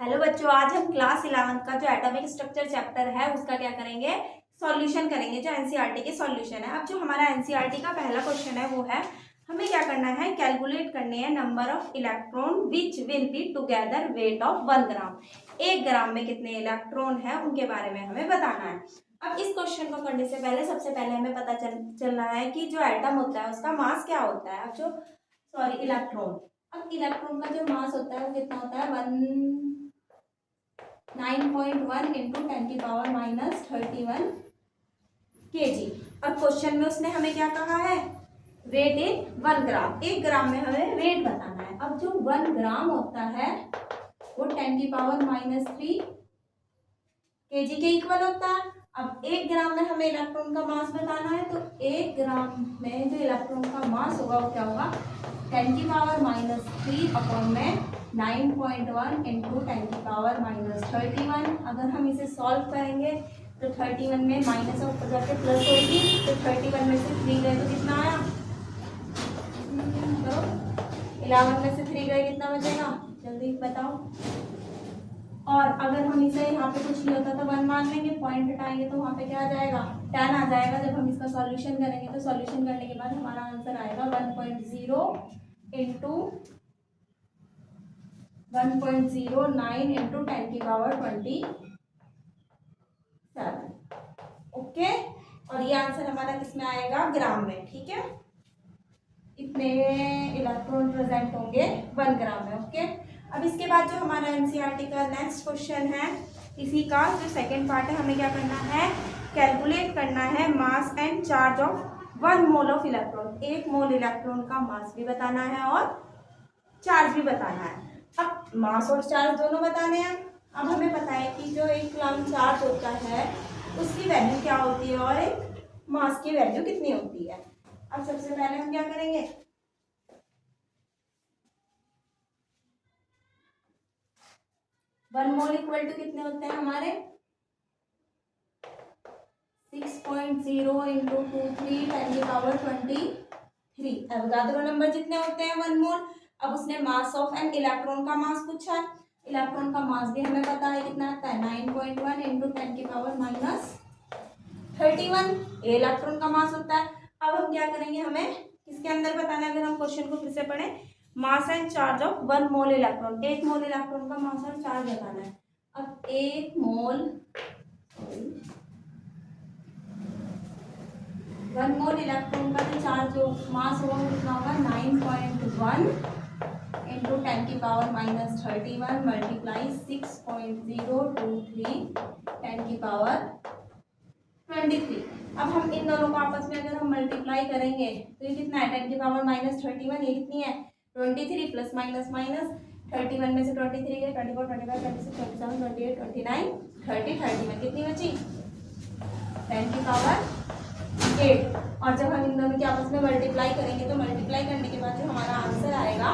Hello बच्चों, आज हम क्लास 11 का जो एटॉमिक स्ट्रक्चर चैप्टर है उसका क्या करेंगे, सॉल्यूशन करेंगे। जो एनसीईआरटी के सॉल्यूशन है। अब जो हमारा एनसीईआरटी का पहला क्वेश्चन है वो है, हमें क्या करना है, कैलकुलेट करने हैं number of electron which will be together weight of 1 ग्राम। 1 ग्राम में कितने इलेक्ट्रॉन है उनके बारे में हमें बताना है। अब इस क्वेश्चन को करने से पहले सबसे पहले हमें पता चलना है कि जो एटम होता है उसका मास क्या होता है। अब जो इलेक्ट्रॉन, अब इलेक्ट्रॉन का जो मास होता है वो कितना होता है, 9.1 इंटू 10⁻31 kg। और क्वेश्चन में उसने हमें क्या कहा है, वेट इन 1 ग्राम। 1 ग्राम में हमें वेट बताना है। अब जो 1 ग्राम होता है वो 10⁻³ kg के इक्वल होता है। अब 1 ग्राम में हमें इलेक्ट्रॉन का मास बताना है, तो 1 ग्राम में जो इलेक्ट्रॉन का मास होगा वो क्या होगा, 10⁻³ अपॉन में 9.1 इंटू 10⁻31। अगर हम इसे सॉल्व करेंगे तो 31 में माइनस और ऊपर जाके प्लस होगी, तो 31 में से 3 गए तो कितना आया, तो 11 में से 3 गए कितना बचेगा, जल्दी बताओ। और अगर हम इसे यहाँ पे कुछ नहीं होता तो 1 मान लेंगे, पॉइंट हटाएंगे तो वहाँ पे क्या आ जाएगा, 10 आ जाएगा। जब हम इसका सॉल्यूशन करेंगे तो सॉल्यूशन करने के बाद हमारा आंसर आएगा 1.0 इंटू 1.09 इंटू 10⁻27। ओके, और ये आंसर हमारा किसमें आएगा, ग्राम में। ठीक है, इतने इलेक्ट्रॉन प्रेजेंट होंगे 1 ग्राम में। ओके, अब इसके बाद जो हमारा एनसीईआरटी का नेक्स्ट क्वेश्चन है, इसी का जो सेकंड पार्ट है, हमें क्या करना है, कैलकुलेट करना है mass and charge of 1 mole of electron. 1 mole electron का मास भी बताना है और चार्ज भी बताना है। अब मास और चार्ज दोनों बताने हैं। अब हमें पता है कि जो एक कूलम चार्ज होता है उसकी वैल्यू क्या होती है और एक मास की वैल्यू कितनी होती है। अब सबसे पहले हम क्या करेंगे, वन मोल इक्वल टू कितने होते हैं हमारे, 6.0 इंटू 23 10⁻23। अब बता दो नंबर जितने होते हैं 1 मोल। अब उसने मास ऑफ एन इलेक्ट्रॉन का मास पूछा है। इलेक्ट्रॉन का मास भी हमें पता है कितना आता है, 9.1 इंटू 10⁻31। ये इलेक्ट्रॉन का मास होता है। अब हम क्या करेंगे, हमें किसके अंदर बताना है, अगर हम क्वेश्चन को फिर से पढ़ें, mass and charge of 1 mole electron. 1 mole electron का मास और चार्ज बताना है। अब 1 मोल 1 मोल इलेक्ट्रॉन का जो चार्ज जो मास होगा वो कितना होगा, 9.1 इंटू 10⁻31 मल्टीप्लाई 6.023 10⁻23। अब हम इन दोनों को आपस में अगर हम मल्टीप्लाई करेंगे तो ये कितना है, 10⁻31। ये कितनी है, 23 प्लस माइनस माइनस, 31 में से 23 गए, 24 25 26 27 28 29 30 31 कितनी बची, 10⁻8। और जब हम इन दोनों के आपस में मल्टीप्लाई करेंगे तो मल्टीप्लाई करने के बाद जो हमारा आंसर आएगा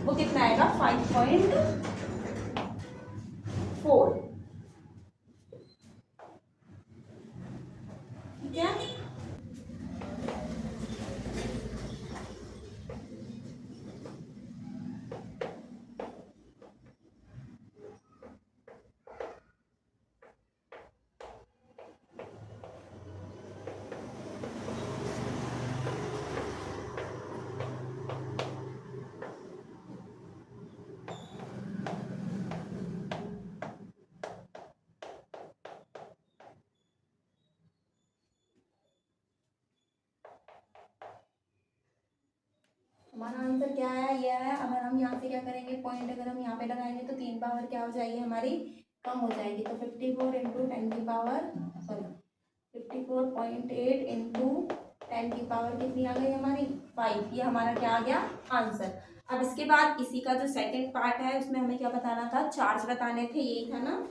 वो कितना आएगा, 5.4। ठीक है, हमारा आंसर क्या है, ये है। अगर हम यहाँ से क्या करेंगे, पॉइंट अगर हम यहाँ पे लगाएंगे तो 3 पावर क्या हो जाएगी हमारी, कम हो जाएगी। तो 54 इंटू 54.8 इंटू 10 की पावर कितनी आ गई हमारी, 5। ये हमारा क्या आ गया, आंसर। अब इसके बाद इसी का जो सेकंड पार्ट है उसमें हमें क्या बताना था, चार्ज बताने थे, यही था ना।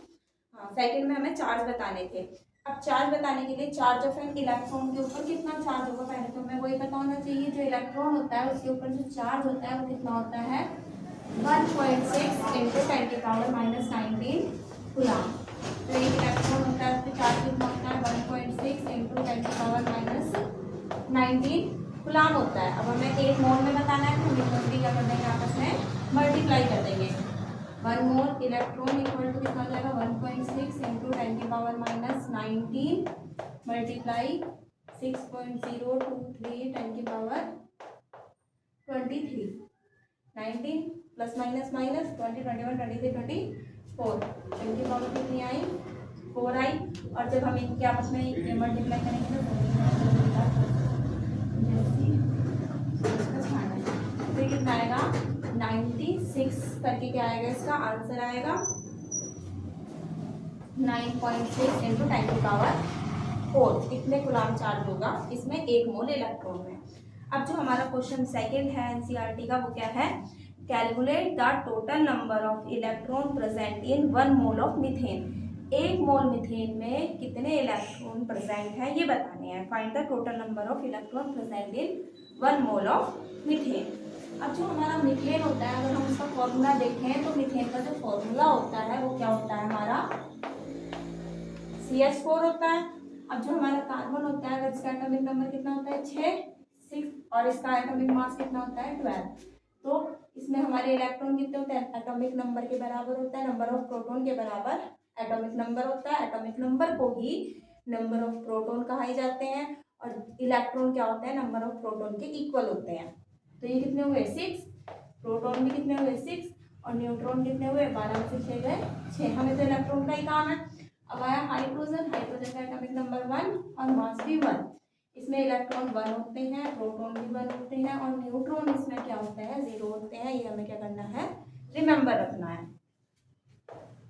हाँ, सेकंड में हमें चार्ज बताने थे। अब चार्ज बताने के लिए चार्ज ऑफ एन इलेक्ट्रॉन के ऊपर कितना चार्ज होगा, पहले तो हमें वही पता होना चाहिए। जो इलेक्ट्रॉन होता है उसके ऊपर जो चार्ज होता है वो कितना होता है, 1.6 इंटू 10⁻19 कूलम। तो एक इलेक्ट्रॉन होता है उसके चार्ज कितना होता है, 1.6 इंटू 10⁻19 कूलम होता है। अब हमें 1 मोल में बताना है तो हम इन दोनों की क्या कर देंगे, आपस में मल्टीप्लाई कर देंगे। 1 मोल इलेक्ट्रॉन इक्वल टू कितना जाएगा 1.6 इंटू 10 की पावर माइनस 19 मल्टीप्लाई 6.023 10 की पावर 23 19 प्लस माइनस माइनस 20 21 23 24 10 की पावर कितनी आई 4 आई। और जब हम इनके आपस में मल्टीप्लाई करेंगे तो ये कितना आएगा 96 करके क्या आएगा इसका आंसर आएगा 9.6 इंटू 10 की पावर 4 इतने कूलम्ब चार्ज होगा इसमें 1 मोल इलेक्ट्रॉन में। अब जो हमारा क्वेश्चन सेकंड है एनसीईआरटी का वो क्या है calculate the total number of electron present in 1 mole of methane. 1 mole methane में कितने इलेक्ट्रॉन प्रेजेंट है ये बताने हैं। Find the total number of electron present in 1 mole of methane. अब जो हमारा मीथेन होता है अगर हम उसका फॉर्मूला देखें तो मीथेन का जो फॉर्मूला होता है वो क्या होता है हमारा CH4 होता है। अब जो हमारा कार्बन होता है अगर इसका एटॉमिक नंबर कितना होता है 6 और इसका एटॉमिक मास कितना होता है 12 तो इसमें हमारे इलेक्ट्रॉन कितने होते हैं एटॉमिक नंबर के बराबर होता है नंबर ऑफ प्रोटॉन के बराबर एटॉमिक नंबर होता है। एटॉमिक नंबर को ही नंबर ऑफ प्रोटॉन कहे जाते हैं और इलेक्ट्रॉन क्या होता है नंबर ऑफ प्रोटॉन के इक्वल होते हैं। तो ये कितने हुए 6 प्रोटॉन भी कितने हुए 6 और न्यूट्रॉन कितने हुए 12 में से 6 गए 6। हमें तो इलेक्ट्रॉन का ही काम है। अब आया हाइड्रोजन का एटॉमिक नंबर 1 और मास भी 1। इसमें इलेक्ट्रॉन 1 होते हैं प्रोटॉन भी 1 होते हैं और न्यूट्रॉन इसमें क्या होता है 0 होते हैं। ये हमें क्या करना है रिमेंबर रखना है।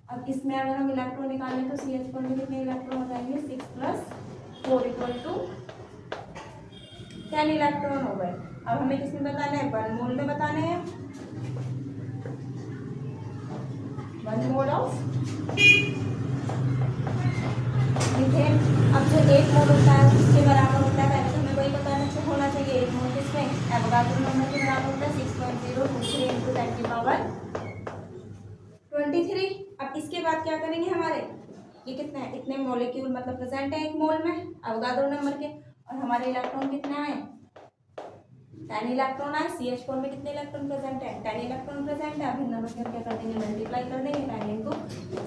अब इसमें अगर हम इलेक्ट्रॉन निकालें तो CH4 में कितने इलेक्ट्रॉन हो जाएंगे 6 + 4 = 10 इलेक्ट्रॉन हो गए। अब हमें किसमें बताना है 1 मोल में बताने हैं 1 मोल ऑफ मीथेन। अब जो 1 मोल होता है उसके बराबर होता है पहले तो हमें वही बताना होना चाहिए 1 मोल किसमें एवोगाड्रो नंबर के बराबर होता है 6.023 इंटू 10 की पावर 23। अब इसके बाद क्या करेंगे हमारे ये कितना है इतने मॉलिक्यूल मतलब प्रेजेंट है 1 मोल में एवोगाड्रो नंबर के और हमारे इलेक्ट्रॉन कितने आए 10 इलेक्ट्रॉन आए। CH4 में कितने इलेक्ट्रॉन प्रेजेंट है 10 इलेक्ट्रॉन प्रेजेंट है। अब इन दोनों के हम क्या कर देंगे मल्टीप्लाई कर देंगे 10 इंटू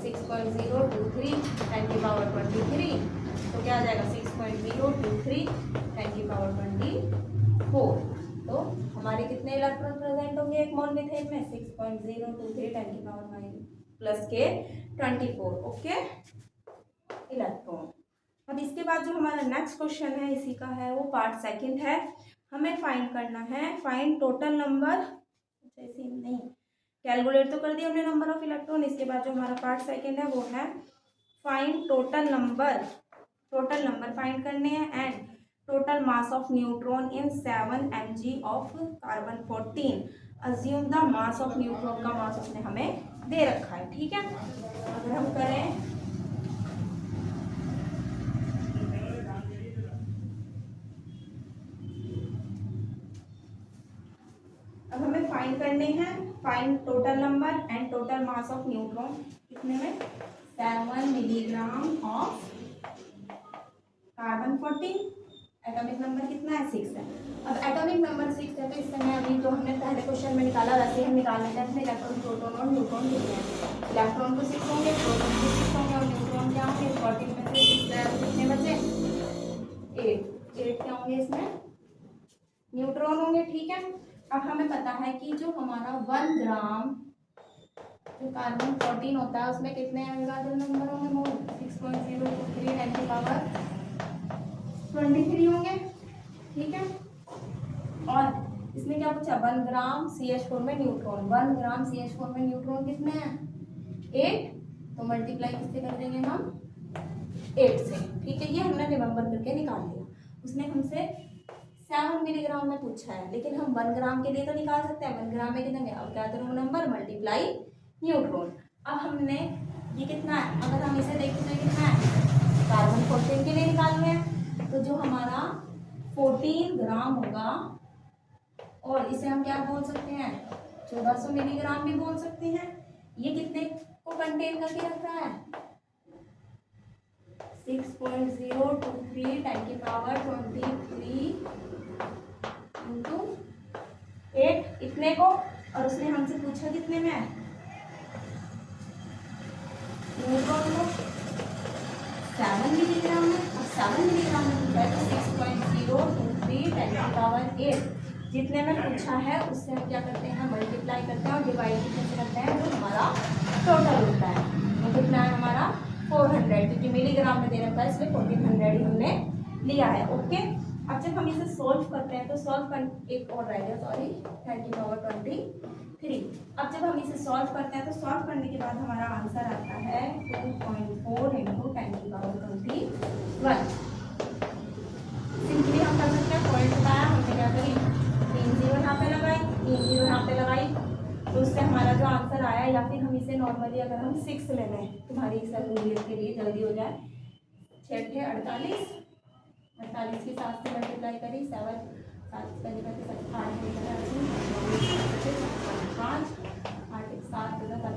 6.023 10 की पावर 23 तो क्या आ जाएगा 6.023 10 की पावर 24। तो हमारे कितने इलेक्ट्रॉन प्रेजेंट होंगे 1 मोल मीथेन में 6.023 10 की पावर प्लस के 24 ओके इलेक्ट्रॉन। अब इसके बाद जो हमारा नेक्स्ट क्वेश्चन है इसी का है वो पार्ट सेकंड है। हमें फाइंड करना है फाइंड टोटल नंबर जैसे नहीं कैलकुलेट तो कर दिया हमने नंबर ऑफ इलेक्ट्रॉन। इसके बाद जो हमारा पार्ट सेकंड है वो है फाइंड टोटल नंबर फाइंड करने हैं and total mass of neutron in 7 mg of carbon 14। Assume the mass of neutron का मास उसने हमें दे रखा है ठीक है। अगर हम करें अब हमें फाइंड करने हैं find total number and total mass of neutron कितने में 7 milligram of carbon 14 atomic number कितना है 6 है। अब एटॉमिक नंबर 6 है तो इस समय अभी जो हमने पहले क्वेश्चन में निकाला वैसे हम निकाल लेते हैं अपने इलेक्ट्रॉन प्रोटॉन और न्यूट्रॉन कितने हैं। इलेक्ट्रॉन को 6 होंगे प्रोटॉन को 6 होंगे और न्यूट्रॉन क्या होंगे 14 में से 6 कितने बचे 8 क्या होंगे इसमें न्यूट्रॉन होंगे ठीक है। अब हमें पता है कि जो हमारा 1 ग्राम जो कार्बन 14 होता है उसमें कितने एवोगाड्रो नंबर होंगे मोल 6.023 10 की पावर 23 होंगे ठीक है। और इसमें क्या पूछा 1 ग्राम CH4 में न्यूट्रॉन 1 ग्राम CH4 में न्यूट्रॉन कितने हैं 8 तो मल्टीप्लाई किससे कर देंगे हम 8 से ठीक है। ये हमने रिमेंबर करके निकाल लिया। उसने हमसे 7 मिलीग्राम में पूछा है लेकिन हम 1 ग्राम के लिए तो निकाल सकते हैं 1 ग्राम में कितने एवोगाड्रो नंबर मल्टीप्लाई न्यूट्रॉन। अब हमने ये कितना है अगर हम इसे देखें तो कितना है कार्बन 14 के लिए निकालना है तो जो हमारा 14 ग्राम होगा और इसे हम क्या बोल सकते हैं 1400 मिलीग्राम भी बोल सकते हैं। ये कितने को कंटेन करके रख रहा है 6.023 10 की पावर 23 इंटू 8 इतने को और उसने हमसे पूछा कितने में है मिलीग्राम में, अब 7 मिलीग्राम में पूछा है तो 6.023 10 की पावर 8 जितने में पूछा है उससे हम क्या करते हैं, मल्टीप्लाई करते हैं और डिवाइड कैसे करते हैं, जो हमारा टोटल होता है वो कितना है हमारा 400, क्योंकि मिलीग्राम में दे रखा है इसलिए 1400 ही हमने लिया है। ओके, अब जब हम इसे सॉल्व करते हैं तो सॉल्व कर एक और रह गया, सॉरी 10 की पावर 23। अब जब हम इसे सॉल्व करते हैं तो सॉल्व करने के बाद हमारा आंसर आता है 2.4 इंटू 10 की पावर 21। सिंपली हम कर सकते हैं, पॉइंट बताया हमने क्या करी, 3 0 यहाँ पे लगाई, 3 0 यहाँ पे लगाई, तो उससे हमारा जो आंसर आया, या फिर हम इसे नॉर्मली अगर हम 6 ले लें तुम्हारी सहूलियत के लिए जल्दी हो जाए, 6 × 48, 48 की 7 से मल्टीप्लाई करी, 7 7 पहले करके 8 5 8 1 7 7 7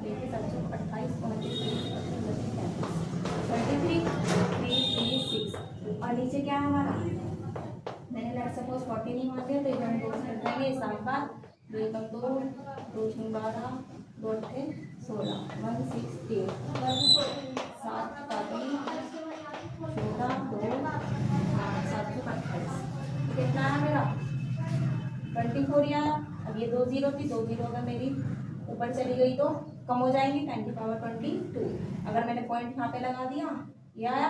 28 23 और नीचे क्या है हमारा, मैंने लेट सपोज 40 नहीं मान लिया तो इधर 2 से हटाएंगे, 7 बार 2 1 2 2 6 12 2 8 16 168 7 14 2 728 कितना है मेरा 24 या, अब ये 2 0 थी, 2 0 अगर मेरी ऊपर चली गई तो कम हो जाएंगी, 10 की पावर 22। अगर मैंने पॉइंट यहाँ पे लगा दिया ये आया,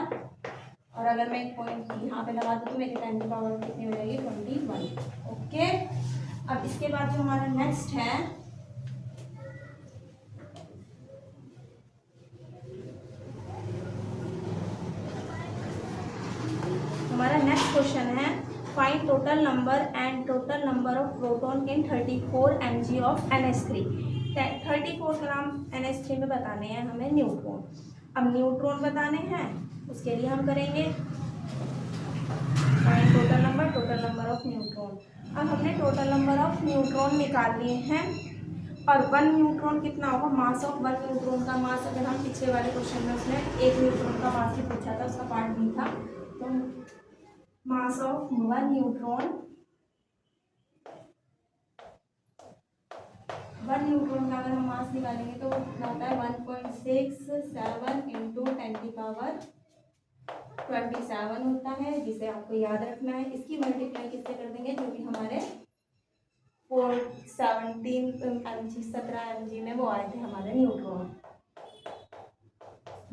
और अगर मैं एक पॉइंट यहाँ पे लगा दूँ तो मेरी 10 की पावर कितनी हो जाएगी 21। ओके, अब इसके बाद जो हमारा नेक्स्ट है, हमारा नेक्स्ट क्वेश्चन है find total number and total number of proton in 34 mg of NH3। 34 gram NH3 में बताने हैं हमें न्यूट्रॉन। अब न्यूट्रॉन बताने हैं उसके लिए हम करेंगे find total number of neutron. अब हमने टोटल नंबर ऑफ न्यूट्रॉन निकाल लिए हैं, और 1 न्यूट्रॉन कितना होगा, मास ऑफ 1 न्यूट्रॉन का मास, अगर हम पिछले वाले क्वेश्चन में उसने 1 न्यूट्रॉन का मास भी पूछा था, उसका पार्ट भी था, तो मास ऑफ 1 न्यूट्रॉन का अगर हम मास निकालेंगे तो कितना होता है 1.67 इंटू 10 की पावर 27 होता है, जिसे आपको याद रखना है। इसकी मल्टीप्लाई किससे कर देंगे, जो भी हमारे 17 mg में वो आए थे हमारे न्यूट्रॉन,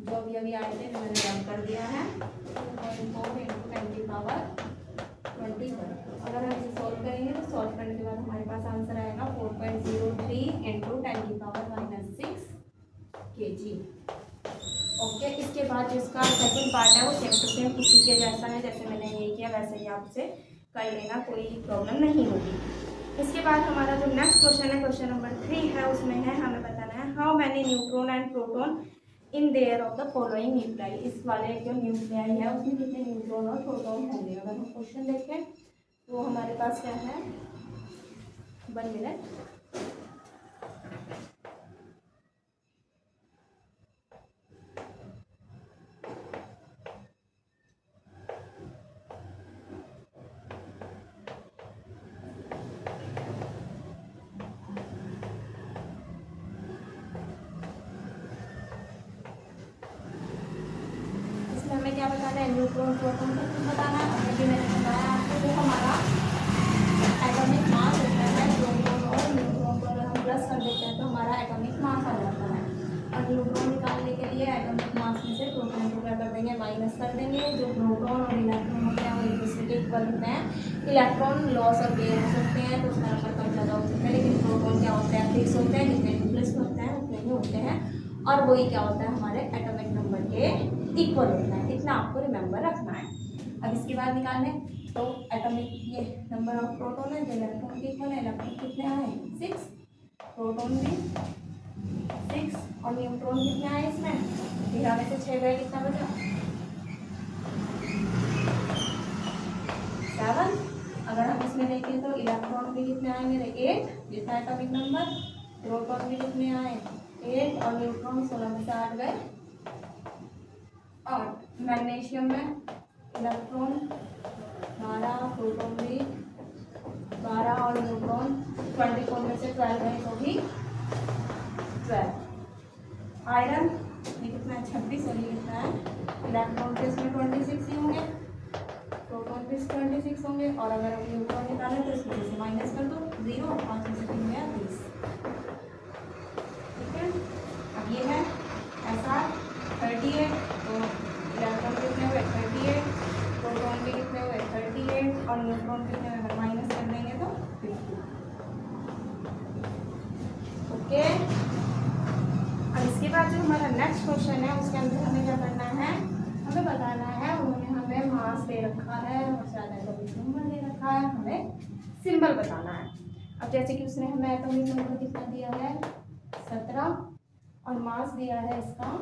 जो अभी आए थे, मैंने रन कर दिया है 2.4 इंटू 10 की पावर 21। अगर हम इसे सॉल्व करेंगे तो सॉल्व करने के बाद हमारे पास आंसर आएगा 4.03 इंटू 10 की पावर -6 kg। ओके, इसके बाद जो इसका सेकंड पार्ट है वो सेम टू सेम इसी के जैसा है, जैसे मैंने ये किया वैसे ही आप उसे कर लेना, कोई प्रॉब्लम नहीं होगी। इसके बाद हमारा जो नेक्स्ट क्वेश्चन है, क्वेश्चन नंबर 3 है, उसमें है हमें बताना है how many neutron and proton in their of the following nuclei. इस वाले जो न्यूक्लियाई है उसमें कितने न्यूट्रॉन और प्रोटॉन होंगे। अगर हम क्वेश्चन देखें तो हमारे पास क्या है, 1 मिनट, हमें क्या बताना है, न्यूट्रॉन प्रोटॉन को कुछ बताना है। अभी मैंने बताया आपको जो हमारा एटॉमिक मास होता है, प्रोटॉन और न्यूट्रॉन को अगर हम प्लस कर देते हैं तो हमारा एटॉमिक मास आ जाता है, और न्यूट्रॉन निकालने के लिए एटॉमिक मास में से प्रोटॉन को क्या कर देंगे, माइनस कर देंगे। जो प्रोटॉन और इलेक्ट्रॉन होते हैं वो एक दूसरे के इक्वल होते हैं। इलेक्ट्रॉन लॉस और गेन हो सकते हैं तो उसका नंबर कम ज़्यादा हो सकता है, लेकिन प्रोटॉन क्या होते हैं, फिक्स होते हैं, जितने न्यूक्लियस होते हैं उतने ही होते हैं, और वही क्या होता है हमारे एटॉमिक नंबर के इक्वल होता है। इतना आपको रिमेंबर रखना है। अब इसके बाद निकालने तो एटॉमिक ये नंबर ऑफ प्रोटॉन है जो इलेक्ट्रॉन के इक्वल है, इलेक्ट्रॉन कितने आए 6, प्रोटॉन भी 6, और न्यूट्रॉन कितने आए इसमें 13 में से 6 गए, कितना बचा 7। अगर हम इसमें देखें तो इलेक्ट्रॉन भी कितने आए मेरे 8 जितना एटॉमिक नंबर, प्रोटॉन भी कितने आए 8, और न्यूट्रॉन 16 में से 8 गए। और मैग्नीशियम में इलेक्ट्रॉन 12, प्रोटॉन भी 12, और न्यूट्रॉन 24 में से 12 गए तो भी 12। आयरन ये कितना है 26 और ये कितना है इलेक्ट्रॉन के इसमें 26 ही होंगे, प्रोटॉन के 26 होंगे। और अगर हम न्यूट्रॉन निकालें तो इसमें से माइनस कर दो 0, 5 में से 3 गया 20। ठीक है, अब ये है SR 38, तो इलेक्ट्रॉन कितने हुए 38, प्रोटॉन के कितने हुए 38 और न्यूट्रॉन कितने हुए, अगर माइनस कर देंगे तो 50। ओके, अब इसके बाद जो हमारा नेक्स्ट क्वेश्चन है उसके अंदर हमें क्या करना है, हमें बताना है, उन्होंने हमें मास दे रखा है और शायद एटॉमिक नंबर दे रखा है, हमें सिंबल बताना है। अब जैसे कि उसने हमें एटॉमिक नंबर कितना दिया है 17 और मास दिया है इसका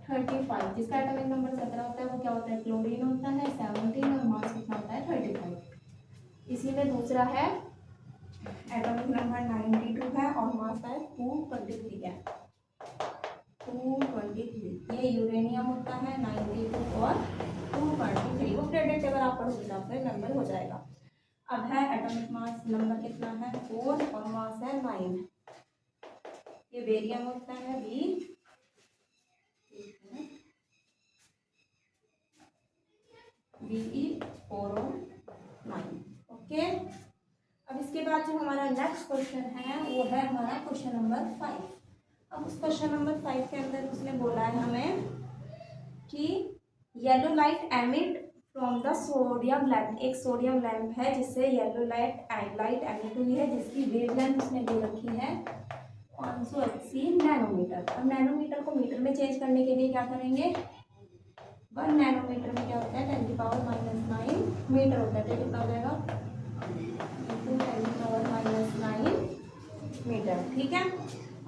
35। जिसका एटॉमिक नंबर 17 होता है वो क्या होता है, क्लोरीन होता है 17 और मास कितना होता है 35। इसी में दूसरा है एटॉमिक नंबर 92 है और मास है 223 है, 223। ये यूरेनियम होता है 92 और 223। वो प्रेडिक्ट अगर आप पढ़ोगे तो आपको रिमेंबर हो जाएगा। अब है एटॉमिक मास नंबर कितना है 4 और मास है 9। ये बेरियम होता है Be4 और 9। ओके, अब इसके बाद जो हमारा नेक्स्ट क्वेश्चन है वो है हमारा क्वेश्चन नंबर 5। अब उस क्वेश्चन नंबर 5 के अंदर उसने बोला है हमें कि yellow light emit from the sodium lamp. एक सोडियम लैम्प है जिससे येलो लाइट एमिट हुई है, जिसकी वेवलेंथ उसने दे रखी है 580 नैनोमीटर। अब नैनोमीटर को मीटर में चेंज करने के लिए क्या करेंगे, 1 नैनोमीटर में क्या होता है 10 की पावर -9 मीटर होता है, तो कितना हो जाएगा 10 की पावर -9 मीटर। ठीक है,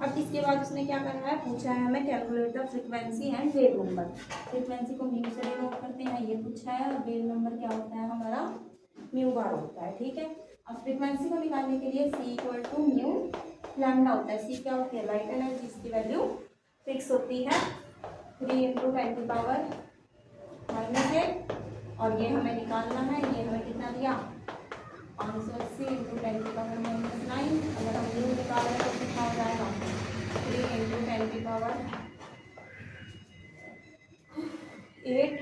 अब इसके बाद उसने क्या करना है, पूछा है हमें calculate the frequency and wave number. Frequency को म्यू से डिनोट करते हैं ये पूछा है, और वेव नंबर क्या होता है हमारा म्यू बार होता है। ठीक है, अब फ्रीक्वेंसी को निकालने के लिए C = म्यू लैम्डा होता है। C क्या होती है लाइट एनर्जी, इसकी वैल्यू फिक्स होती है 3 × 10 की पावर -8 और ये हमें निकालना है, ये हमें कितना दिया 580 × 10 की पावर -9। अगर हम म्यू निकाल रहे हैं तो कितना हो जाएगा 3 × 10 की पावर 8।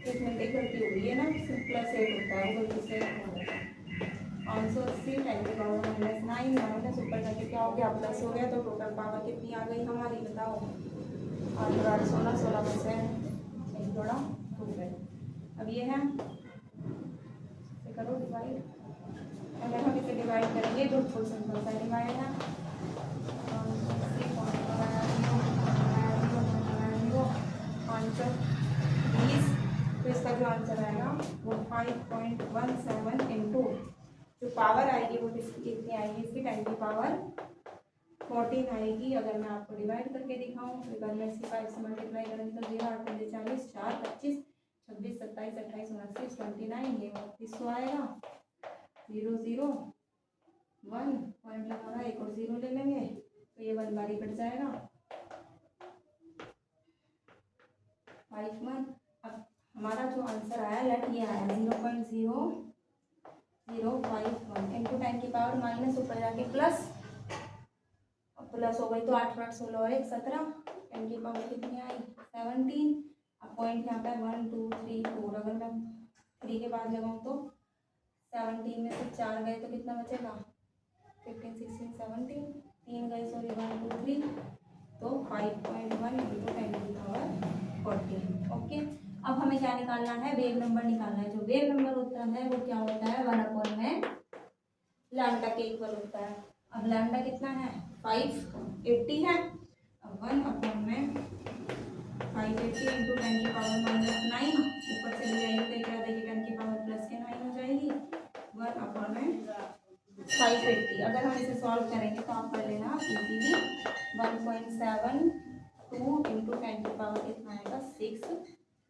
एक मिनट एक गलती हो गई है ना, सिर्फ +8 होता है, वो गलती से 580 10 की पावर -9 माइनस ऊपर जाके क्या हो गया प्लस हो गया, तो टोटल पावर कितनी आ गई हमारी बताओ 8 8 16 16 में से एक जोड़ा 2 है। अब ये है करो डिवाइड, अगर हम इसे डिवाइड करेंगे तो फुल सिंपल सा डिवाइड है 520, तो इसका जो आंसर आएगा वो 5.17 इंटू जो पावर आएगी वो कितनी आएगी इसकी 10 की पावर 14 आएगी। अगर मैं आपको डिवाइड करके दिखाऊँ तो अगर मैं इसकी 5 से मल्टीप्लाई करेंगे तो 0 8 40 4 25 26 27 28 29 29, ये 3200 आएगा। 0 0 1 पॉइंट लगाना, एक और 0 ले लेंगे तो ये 1 बारी कट जाएगा 5 1। अब हमारा जो आंसर आया लेट ये आया 0.0051 इंटू 10 की पावर माइनस ऊपर जाके प्लस, प्लस हो गई तो 8 8 16 और 1 17, 10 की पावर कितनी आई 17। अब पॉइंट यहाँ पे 1 2 3 4, अगर मैं 3 के बाद लगाऊँ तो 17 में से 4 गए तो कितना बचेगा 15 16 17, 3 गए सॉरी 1 2 3, तो 5.1 इंटू 10 की पावर 14। ओके, अब हमें क्या निकालना है वेव नंबर निकालना है। जो वेव नंबर होता है वो क्या होता है 1/में लैम्डा के इक्वल होता है। अब लैम्डा कितना है 580 है, अब 1/में 580 इंटू 10 की पावर -9, ऊपर से ले जाएंगे तो क्या देगी 10 की पावर प्लस के 9 हो जाएगी 1/में 580। अगर हम इसे सॉल्व करेंगे तो आप कर लेना इजीली 1.72 इंटू 10 की पावर कितना आएगा 6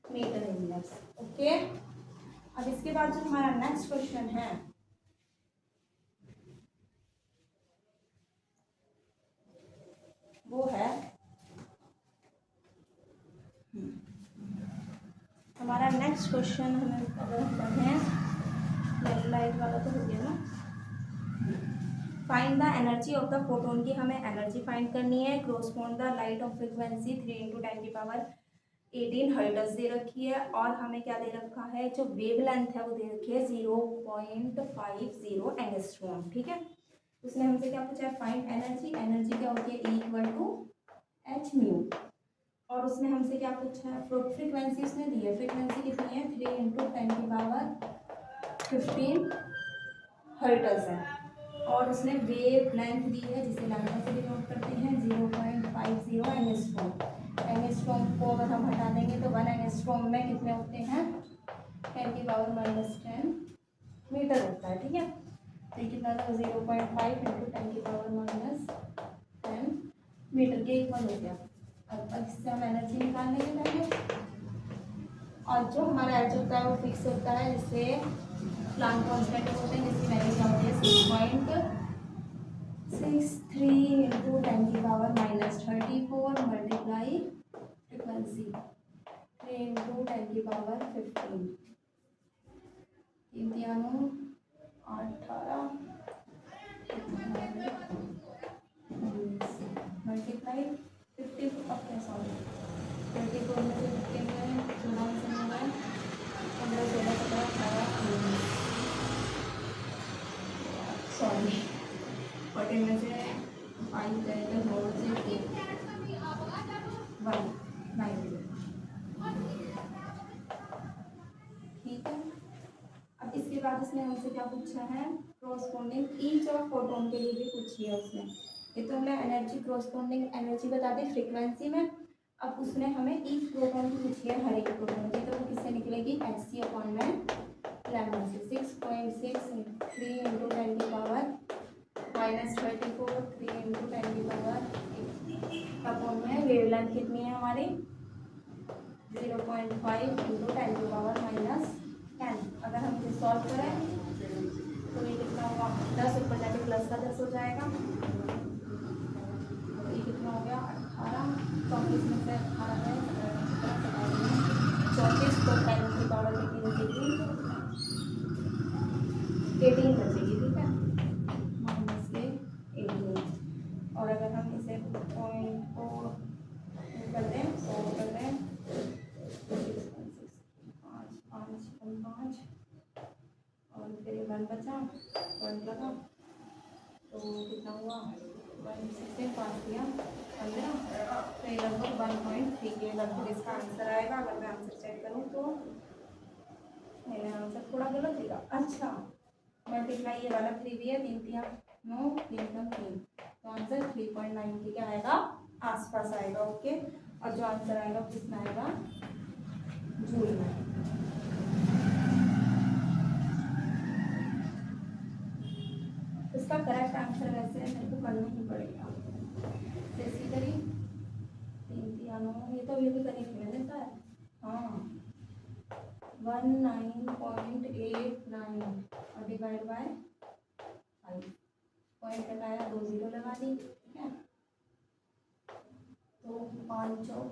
मीटर इनवर्स। ओके, अब इसके बाद जो हमारा नेक्स्ट क्वेश्चन है वो है हमारा नेक्स्ट क्वेश्चन हमें अगर हम पढ़ें लाइट वाला तो हो गया ना, find the energy of the photon की हमें एनर्जी फाइंड करनी है। Correspond the light of frequency 3 into 10⁻18 hertz दे रखी है और हमें क्या दे रखा है, जो वेवलेंथ है वो दे रखी है 0.50 एंगस्ट्रॉम। ठीक है, उसने हमसे क्या पूछा है, फाइंड एनर्जी। एनर्जी क्या होती है, E=h μ। और उसने हमसे क्या पूछा है, फ्रीक्वेंसी उसने दी है, फ्रीक्वेंसी कितनी है 3 इंटू 10⁻15 हर्ट्ज है। और उसने वेव लेंथ दी है जिसे लैम्डा से डिनोट करते हैं 0.50 एंगस्ट्रॉम। एंगस्ट्रॉम को अगर हम हटा देंगे तो 1 एंगस्ट्रॉम में कितने होते हैं, 10⁻−10 मीटर होता है। ठीक है, तो ये कितना था 0.5 इंटू 10⁻−10 मीटर के इक्वल हो गया। अब इससे हम एनर्जी निकाल लेंगे पहले, और जो हमारा एच होता है वो फिक्स होता है, जिससे प्लांक कांस्टेंट होते हैं, जिसकी वैल्यू क्या होती है 6.63 into 10⁻−34 multiply frequency 3 into 10⁻15 18 multiply 50 sorry 24 में से 15 में 16 में से 15 16 17 18 सॉरी 14 में से 5 जाएगा 2 से 1 9। ठीक है, अब इसके बाद उसने हमसे क्या पूछा है, क्रॉसपोंडिंग ईच ऑफ फोटोन के लिए भी पूछी है उसने। ये तो हमें एनर्जी क्रॉसपोंडिंग एनर्जी बता दी फ्रीक्वेंसी में। अब उसने हमें ईच प्रोटॉन की पूछी है, हर एक प्रोटॉन की, तो वो किससे निकलेगी Hc/λ से 6.63 इंटू 10⁻−34 3 इंटू 10⁻8 अपॉन में वेवलेंथ कितनी है हमारी 0.5 इंटू 10⁻−10। अगर हम इसे सॉल्व करें तो ये कितना होगा, 10 ऊपर जाके प्लस का 10 हो जाएगा, तो ये कितना हो गया 18। 34 में से 18 है 34, तो 10 की पावर कितनी बचेगी 18 बचेगी। ठीक है, माइनस के 18। और अगर हम इसे पॉइंट को कर दें, सॉल्व कर दें, 5 और फिर 1 बचा, पॉइंट लगा, तो कितना हुआ 1 से 5 दिया 15, तो ये लगभग 1.3 के लगभग इसका आंसर आएगा। अगर मैं आंसर चेक करूँ तो मेरा आंसर थोड़ा गलत देगा। अच्छा, मल्टीप्लाई ये वाला 3 भी है, 3 3 9 3 3, तो आंसर 3.90 क्या आएगा, आसपास आएगा। ओके, और जो आंसर आएगा कितना आएगा, जूल में। इसका करेक्ट आंसर वैसे मेरे को करना ही पड़ेगा, जैसे करी 3 3 9, ये तो ये भी करी थी मैंने सर, हाँ 19.89 और डिवाइड बाय 5, पॉइंट लगाया 2 0 लगा दी। ठीक है, तो 5 चौक